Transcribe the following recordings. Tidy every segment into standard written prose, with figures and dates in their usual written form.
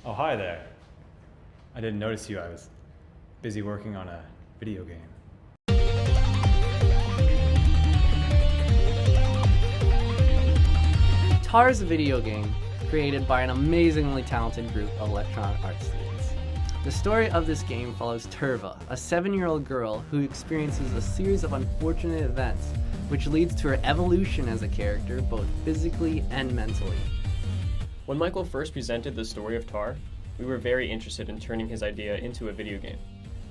Oh, hi there. I didn't notice you. I was busy working on a video game. Tar is a video game created by an amazingly talented group of electronic arts students. The story of this game follows Turva, a 7-year-old girl who experiences a series of unfortunate events, which leads to her evolution as a character, both physically and mentally. When Michael first presented the story of Tar, we were very interested in turning his idea into a video game.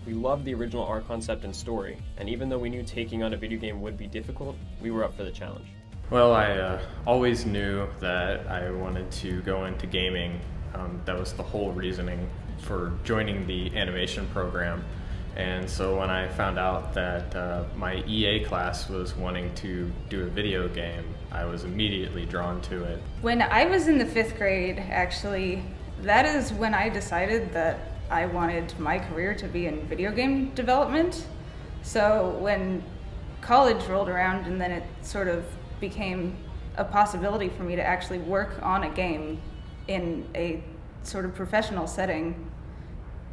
We loved the original art concept and story, and even though we knew taking on a video game would be difficult, we were up for the challenge. Well, I always knew that I wanted to go into gaming. That was the whole reasoning for joining the animation program. And so when I found out that my EA class was wanting to do a video game, I was immediately drawn to it. When I was in the 5th grade, actually, that is when I decided that I wanted my career to be in video game development. So when college rolled around and then it sort of became a possibility for me to actually work on a game in a sort of professional setting,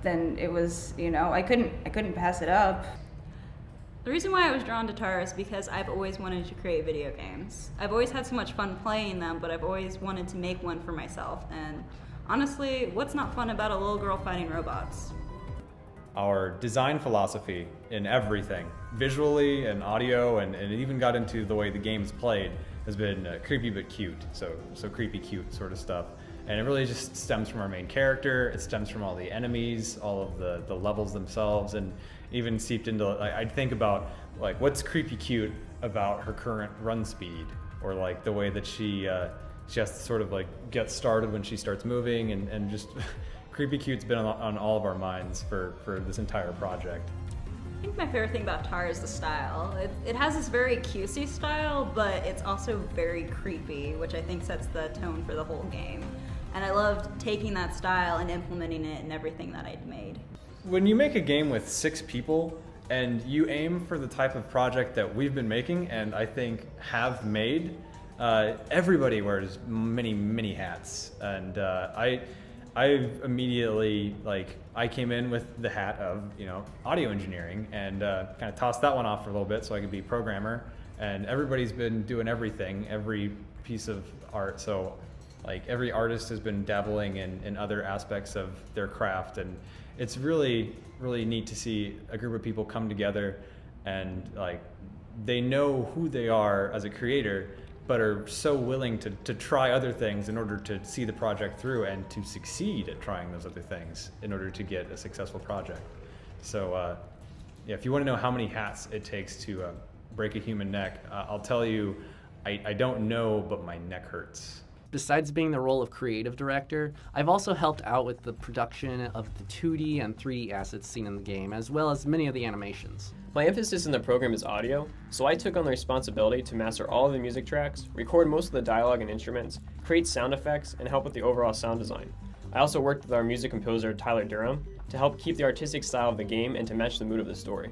then it was, I couldn't pass it up. The reason why I was drawn to Tar is because I've always wanted to create video games. I've always had so much fun playing them, but I've always wanted to make one for myself. And honestly, what's not fun about a little girl fighting robots? Our design philosophy in everything, visually and audio, and it even got into the way the game's played, has been creepy but cute. So creepy cute sort of stuff. And it really just stems from our main character, it stems from all the enemies, all of the levels themselves, and even seeped into, I'd think about, what's creepy cute about her current run speed, or the way that she has to sort of get started when she starts moving, and just creepy cute's been on all of our minds for this entire project. I think my favorite thing about Tar is the style. It has this very cutesy style, but it's also very creepy, which I think sets the tone for the whole game. And I loved taking that style and implementing it in everything that I'd made. When you make a game with 6 people and you aim for the type of project that we've been making and I think have made, everybody wears many hats. And I immediately, I came in with the hat of, audio engineering, and kind of tossed that one off for a little bit so I could be programmer. And everybody's been doing everything, every piece of art. So every artist has been dabbling in other aspects of their craft, and it's really neat to see a group of people come together and they know who they are as a creator, but are so willing to try other things in order to see the project through and to succeed at trying those other things in order to get a successful project. So yeah, if you want to know how many hats it takes to break a human neck, I'll tell you, I don't know, but my neck hurts. Besides being the role of creative director, I've also helped out with the production of the 2D and 3D assets seen in the game, as well as many of the animations. My emphasis in the program is audio, so I took on the responsibility to master all of the music tracks, record most of the dialogue and instruments, create sound effects, and help with the overall sound design. I also worked with our music composer Tyler Durham to help keep the artistic style of the game and to match the mood of the story.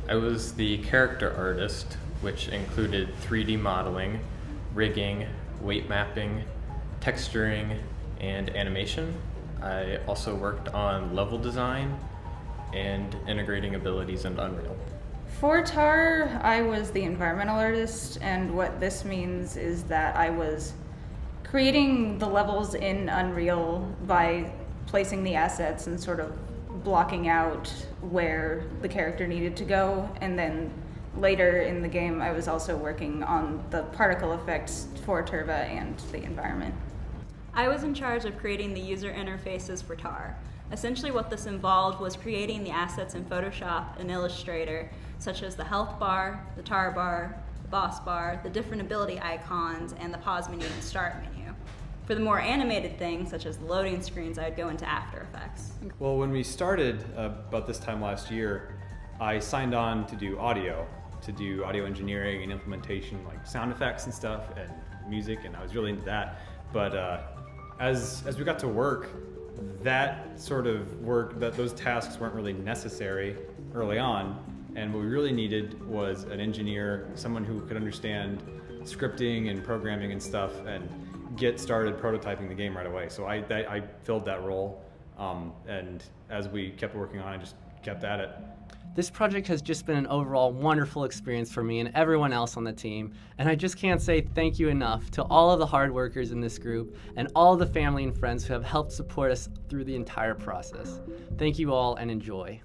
I was the character artist, which included 3D modeling, rigging, weight mapping, texturing, and animation. I also worked on level design and integrating abilities into Unreal. For Tar, I was the environmental artist, and what this means is that I was creating the levels in Unreal by placing the assets and sort of blocking out where the character needed to go, and then later in the game I was also working on the particle effects for Turva and the environment. I was in charge of creating the user interfaces for Tar. Essentially what this involved was creating the assets in Photoshop and Illustrator, such as the health bar, the tar bar, the boss bar, the different ability icons, and the pause menu and start menu. For the more animated things, such as loading screens, I would go into After Effects. Well, when we started about this time last year, I signed on to do audio engineering and implementation, sound effects and stuff, and music, and I was really into that. But as we got to work, that sort of work, those tasks weren't really necessary early on, and what we really needed was an engineer, someone who could understand scripting and programming and stuff, and get started prototyping the game right away. So I filled that role And as we kept working on it, I just kept at it. This project has just been an overall wonderful experience for me and everyone else on the team, and I just can't say thank you enough to all of the hard workers in this group and all of the family and friends who have helped support us through the entire process. Thank you all and enjoy.